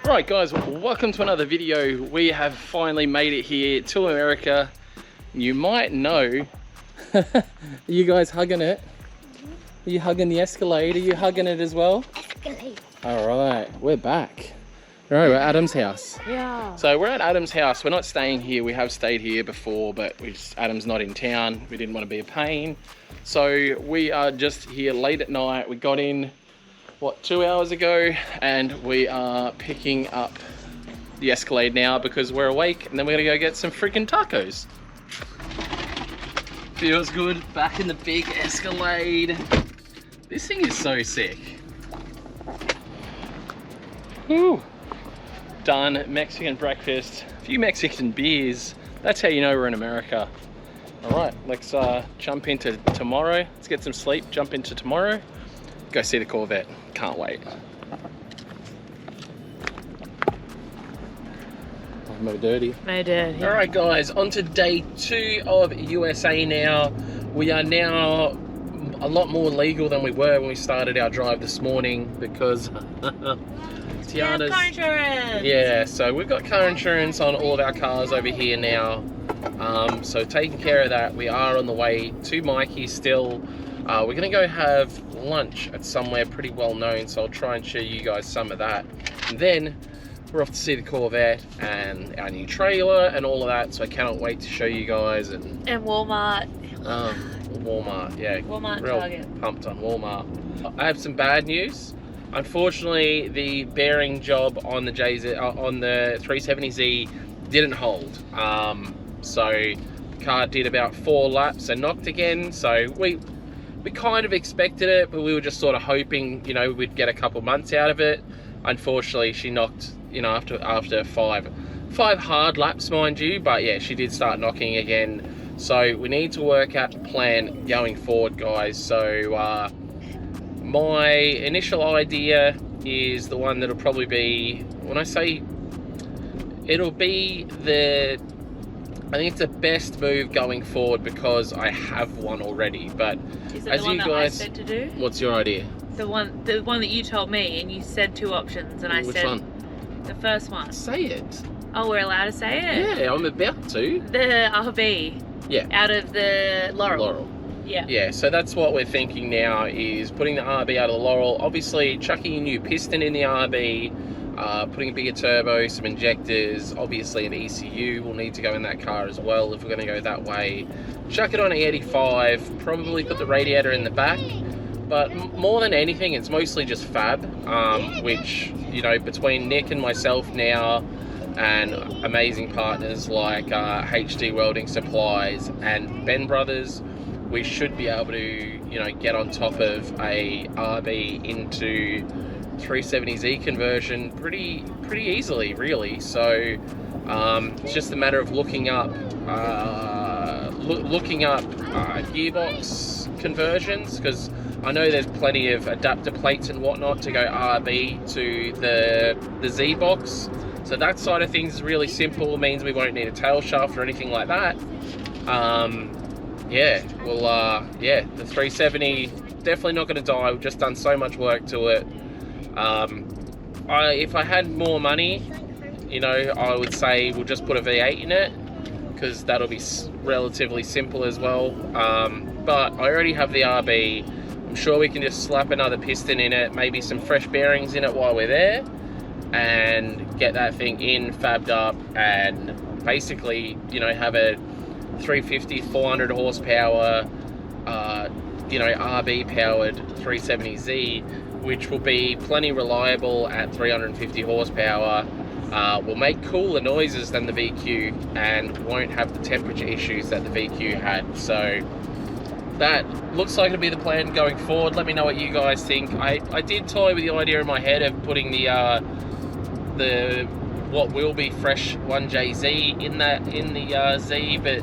Right guys, welcome to another video. We have finally made it here to America. You might know, are you guys hugging it? Are you hugging the Escalade? Are you hugging it as well? Escalade. All right, we're back. All right, we're at Adam's house. Yeah. So we're at Adam's house. We're not staying here. We have stayed here before, but Adam's not in town. We didn't want to be a pain. So we are just here late at night. We got in, what, 2 hours ago, and we are picking up the Escalade now because we're awake, and then we're gonna go get some freaking tacos. Feels good, back in the big Escalade. This thing is so sick. Woo. Done, Mexican breakfast, a few Mexican beers. That's how you know we're in America. All right, let's jump into tomorrow. Let's get some sleep, jump into tomorrow. Go see the Corvette. Can't wait. No dirty. No dirty. All right, guys. On to day 2 of USA now. We are now a lot more legal than we were when we started our drive this morning because Tiana's. Car insurance. Yeah, so we've got car insurance on all of our cars over here now. So taking care of that, we are on the way to Mikey still. We're gonna go have lunch at somewhere pretty well known, so I'll try and show you guys some of that. And then we're off to see the Corvette and our new trailer and all of that, so I cannot wait to show you guys. And Walmart. Walmart, yeah. Walmart, real Target. pumped on Walmart. I have some bad news. Unfortunately, the bearing job on the on the 370Z didn't hold. So the car did about 4 laps and knocked again. So we kind of expected it, but we were just sort of hoping, you know, we'd get a couple months out of it. Unfortunately, she knocked, you know, after five hard laps, mind you. But yeah, she did start knocking again. So we need to work out the plan going forward, guys. So my initial idea is the one that'll probably be, when I say it'll be I think it's the best move going forward because I have one already. But is it as the one you that guys, I said to do? what's your idea? The one that you told me, and you said 2 options, and I Which said one? the first one. Say it. Oh, we're allowed to say it? Yeah, I'm about to. The RB. Yeah. Out of the Laurel. Laurel. Yeah. Yeah, so that's what we're thinking now, is putting the RB out of the Laurel. Obviously, chucking a new piston in the RB, putting a bigger turbo, some injectors, obviously an ECU will need to go in that car as well if we're going to go that way. Chuck it on E85, probably put the radiator in the back, but more than anything, it's mostly just fab, which, you know, between Nick and myself now, and amazing partners like HD Welding Supplies and Ben Brothers, we should be able to, you know, get on top of a RB into 370Z conversion pretty easily, really. So it's just a matter of looking up gearbox conversions, because I know there's plenty of adapter plates and whatnot to go RB to the Z box. So that side of things is really simple. It means we won't need a tail shaft or anything like that. Yeah, well, yeah, the 370 definitely not going to die. We've just done so much work to it. If I had more money, you know, I would say we'll just put a V8 in it, because that'll be relatively simple as well. But I already have the RB. I'm sure we can just slap another piston in it, maybe some fresh bearings in it while we're there, and get that thing in, fabbed up, and basically, you know, have a 350, 400 horsepower, you know, RB powered 370Z, which will be plenty reliable at 350 horsepower. Will make cooler noises than the VQ and won't have the temperature issues that the VQ had. So that looks like it'll be the plan going forward. Let me know what you guys think. I did toy with the idea in my head of putting the what will be fresh 1JZ in the Z, but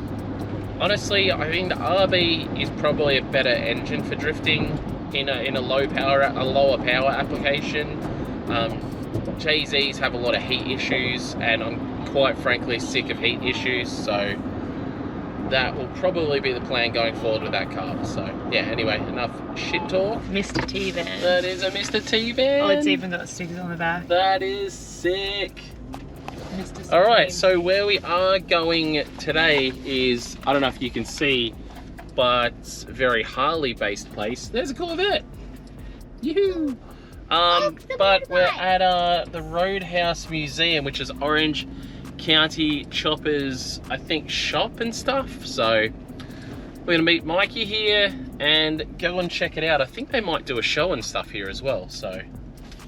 honestly, I think the RB is probably a better engine for drifting in a lower power application. JZs have a lot of heat issues, and I'm quite frankly sick of heat issues. So that will probably be the plan going forward with that car. So yeah, anyway, enough shit talk. Mr. T van. That is a Mr. T van. Oh, it's even got stickers on the back. That is sick. Mr. All right, Supreme. so where we are going today is, I don't know if you can see, but a very Harley based place. There's a Corvette. Yoo-hoo. But we're at the Roadhouse Museum, which is Orange County Choppers, I think, shop and stuff. So we're gonna meet Mikey here and go and check it out. I think they might do a show and stuff here as well, so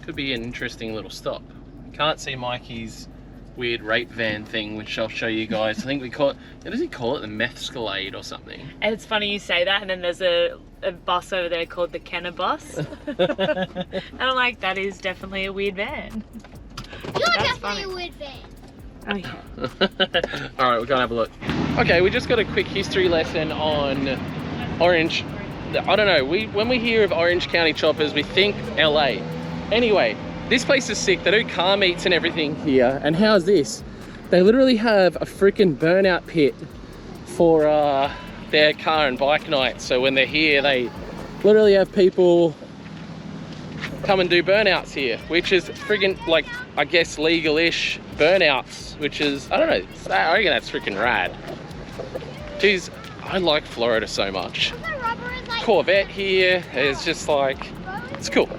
could be an interesting little stop. Can't see Mikey's weird rape van thing, which I'll show you guys. I think we call it, what does he call it, the Methscalade or something? And it's funny you say that, and then there's a bus over there called the Kenner bus. And I'm like, that is definitely a weird van. You're That's definitely funny. a weird van. Oh yeah. All right, we're gonna have a look. Okay, we just got a quick history lesson on Orange. I don't know, when we hear of Orange County Choppers, we think LA. Anyway, this place is sick. They do car meets and everything here. And how's this? They literally have a freaking burnout pit for their car and bike nights. So when they're here, they literally have people come and do burnouts here, which is friggin', like, I guess legal-ish burnouts, which is, I don't know, I reckon that's freaking rad. Jeez, I like Florida so much. The rubber is like Corvette here is just like, it's cool.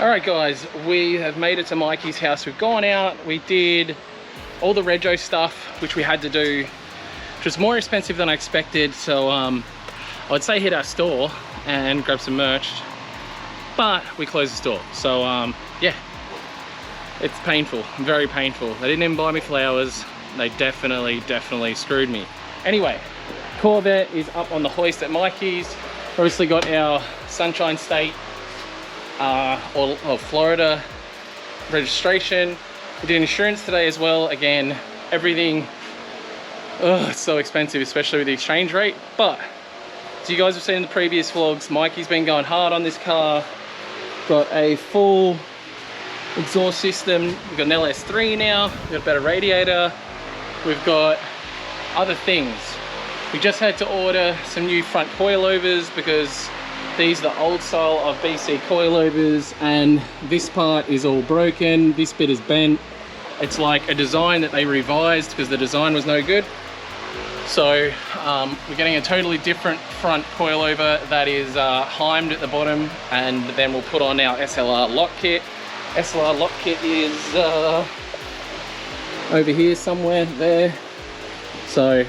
All right, guys, we have made it to Mikey's house. We've gone out, we did all the rego stuff, which we had to do, which was more expensive than I expected. So I would say hit our store and grab some merch, but we closed the store. So yeah, it's painful, very painful. They didn't even buy me flowers. They definitely screwed me. Anyway, Corvette is up on the hoist at Mikey's. Obviously got our Sunshine State or Florida registration. We did insurance today as well. Again, everything, it's so expensive, especially with the exchange rate. But as you guys have seen in the previous vlogs, Mikey's been going hard on this car. Got a full exhaust system. We've got an LS3 now. We've got a better radiator. We've got other things. We just had to order some new front coilovers because these are the old style of BC coilovers, and this part is all broken. This bit is bent. It's like a design that they revised because the design was no good. So we're getting a totally different front coilover that is heimed at the bottom, and then we'll put on our SLR lock kit. SLR lock kit is over here somewhere there. So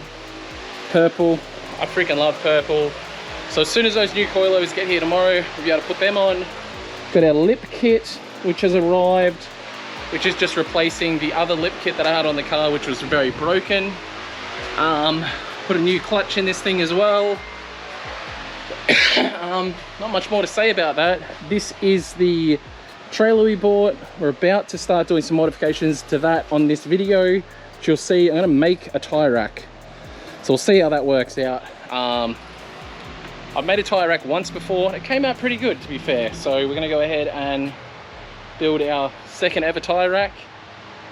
purple, I freaking love purple. So as soon as those new coilovers get here tomorrow, we'll be able to put them on. Got our lip kit, which has arrived, which is just replacing the other lip kit that I had on the car, which was very broken. Put a new clutch in this thing as well. Not much more to say about that. This is the trailer we bought. We're about to start doing some modifications to that on this video, which you'll see. I'm gonna make a tie rack. So we'll see how that works out. I've made a tyre rack once before and it came out pretty good, to be fair. So we're gonna go ahead and build our second ever tyre rack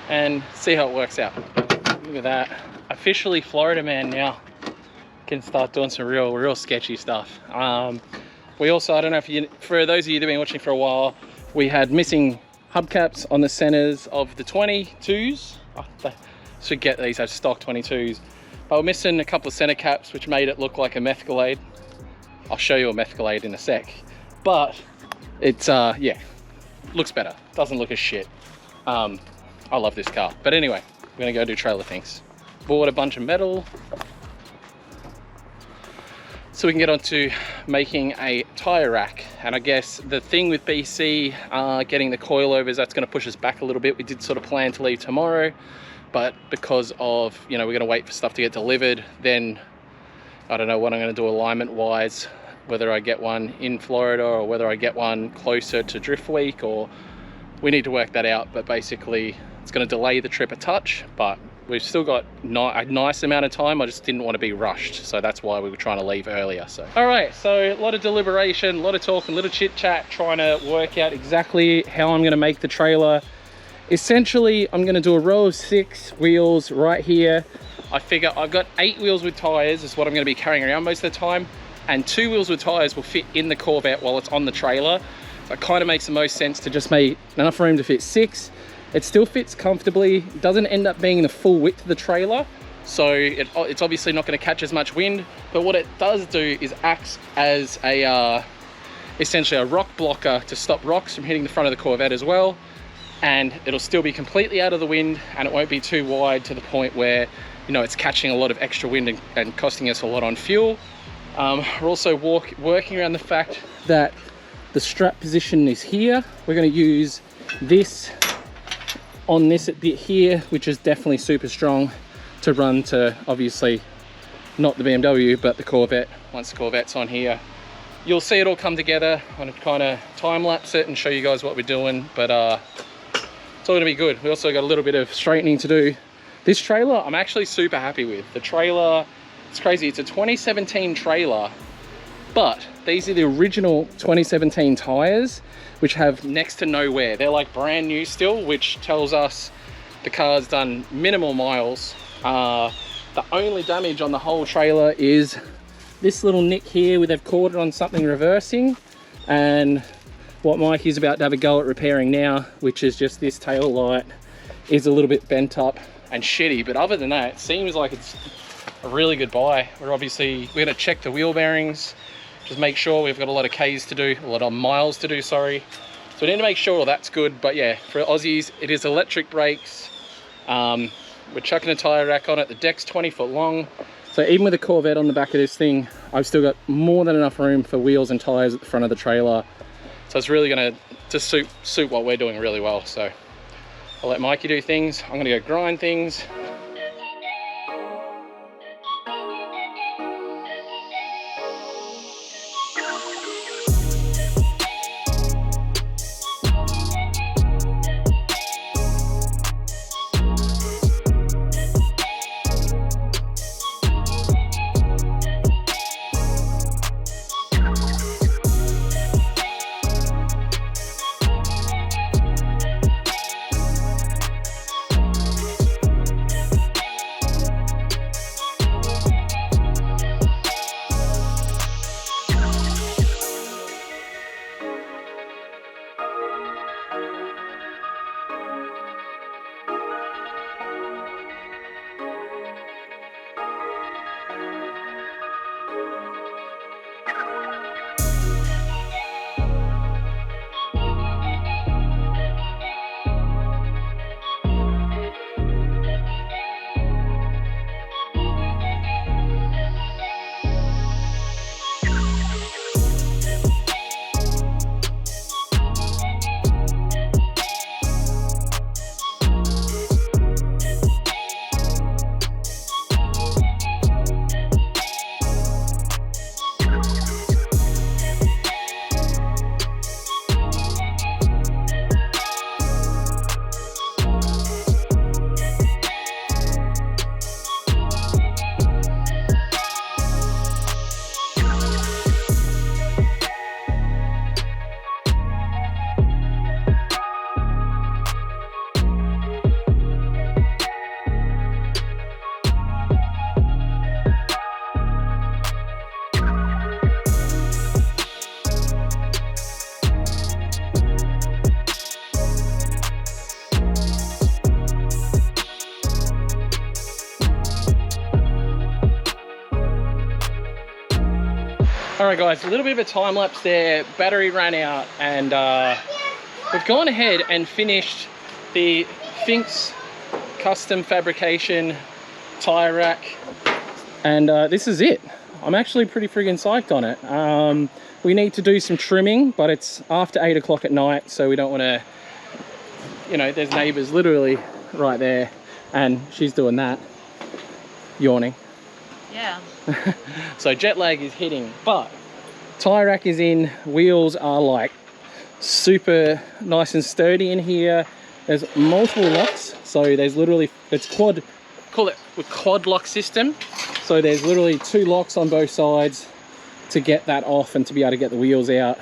and see how it works out. Look at that. Officially Florida man now. Can start doing some real sketchy stuff. We also, I don't know if you, for those of you that have been watching for a while, we had missing hubcaps on the centers of the 22s. Oh, I should get these as stock 22s. But we're missing a couple of center caps, which made it look like a Methcalade. I'll show you a Mescalade in a sec. But it's, yeah, looks better. Doesn't look as shit. I love this car. But anyway, we're gonna go do trailer things. Bought a bunch of metal so we can get on to making a tire rack. And I guess the thing with BC, getting the coilovers, that's gonna push us back a little bit. We did sort of plan to leave tomorrow, but because of, you know, we're gonna wait for stuff to get delivered, then I don't know what I'm gonna do alignment wise, whether I get one in Florida or whether I get one closer to Drift Week, or we need to work that out. But basically it's gonna delay the trip a touch, but we've still got a nice amount of time. I just didn't want to be rushed, so that's why we were trying to leave earlier. So all right, so a lot of deliberation, a lot of talk, a little chit chat, trying to work out exactly how I'm going to make the trailer. Essentially, I'm going to do a row of 6 wheels right here. I figure I've got 8 wheels with tires is what I'm going to be carrying around most of the time, and 2 wheels with tires will fit in the Corvette while it's on the trailer. So it kind of makes the most sense to just make enough room to fit 6. It still fits comfortably, doesn't end up being the full width of the trailer, so it's obviously not going to catch as much wind, but what it does do is acts as a essentially a rock blocker to stop rocks from hitting the front of the Corvette as well, and it'll still be completely out of the wind, and it won't be too wide to the point where, you know, it's catching a lot of extra wind and costing us a lot on fuel. We're also working around the fact that the strap position is here. We're going to use this on this bit here, which is definitely super strong to run to, obviously not the BMW but the Corvette. Once the Corvette's on here, you'll see it all come together. I'm gonna kind of time lapse it and show you guys what we're doing, but it's all gonna be good. We also got a little bit of straightening to do. This trailer I'm actually super happy with. The trailer, it's crazy, it's a 2017 trailer, but these are the original 2017 tires, which have next to no wear. They're like brand new still, which tells us the car's done minimal miles. The only damage on the whole trailer is this little nick here where they've caught it on something reversing, and what Mikey's about to have a go at repairing now, which is just this tail light is a little bit bent up and shitty. But other than that, it seems like it's a really good buy. We're gonna check the wheel bearings, just make sure. We've got a lot of Ks to do, a lot of miles to do, sorry. So we need to make sure that's good. But yeah, for Aussies, it is electric brakes. We're chucking a tire rack on it. The deck's 20 foot long. So even with a Corvette on the back of this thing, I've still got more than enough room for wheels and tires at the front of the trailer. So it's really gonna just suit what we're doing really well. So I'll let Mikey do things. I'm gonna go grind things. All right, guys, a little bit of a time lapse there. Battery ran out, and we've gone ahead and finished the Fink's custom fabrication tire rack, and this is it. I'm actually pretty friggin' psyched on it. We need to do some trimming, but it's after 8 o'clock at night, so we don't want to, you know, there's neighbors literally right there, and she's doing that, yawning. Yeah. So jet lag is hitting, but tire rack is in. Wheels are like super nice and sturdy in here. There's multiple locks, so there's literally, it's quad, call it a quad lock system. So there's literally 2 locks on both sides to get that off and to be able to get the wheels out.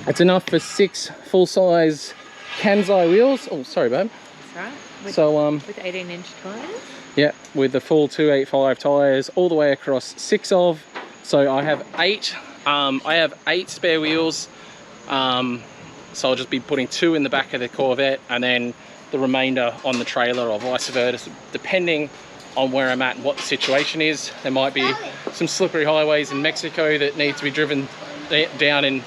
It's enough for 6 full-size Kansai wheels. Oh, sorry, babe. That's right. With 18-inch tires. Yeah, with the full 285 tires all the way across 6 of. So I have 8. I have 8 spare wheels. So I'll just be putting 2 in the back of the Corvette and then the remainder on the trailer, or vice versa, depending on where I'm at and what the situation is. There might be some slippery highways in Mexico that need to be driven down in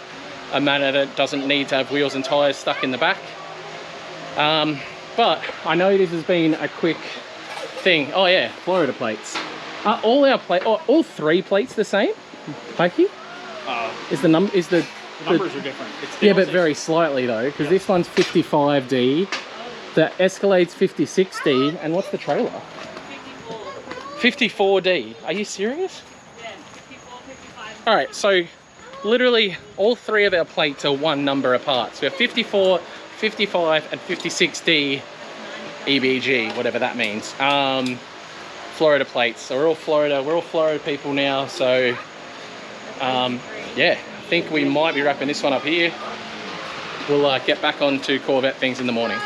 a manner that doesn't need to have wheels and tires stuck in the back. But I know this has been a quick thing. Oh yeah, Florida plates. Are all 3 plates the same? Mikey? The numbers are different. Yeah, but very slightly though, because this one's 55D, the Escalade's 56D, and what's the trailer? 54D. Are you serious? Yeah, 54, 55. All right, so literally all 3 of our plates are 1 number apart. So we have 54, 55, and 56D EBG, whatever that means. Florida plates. So we're all Florida people now. So yeah, I think we might be wrapping this one up here. We'll get back onto Corvette things in the morning.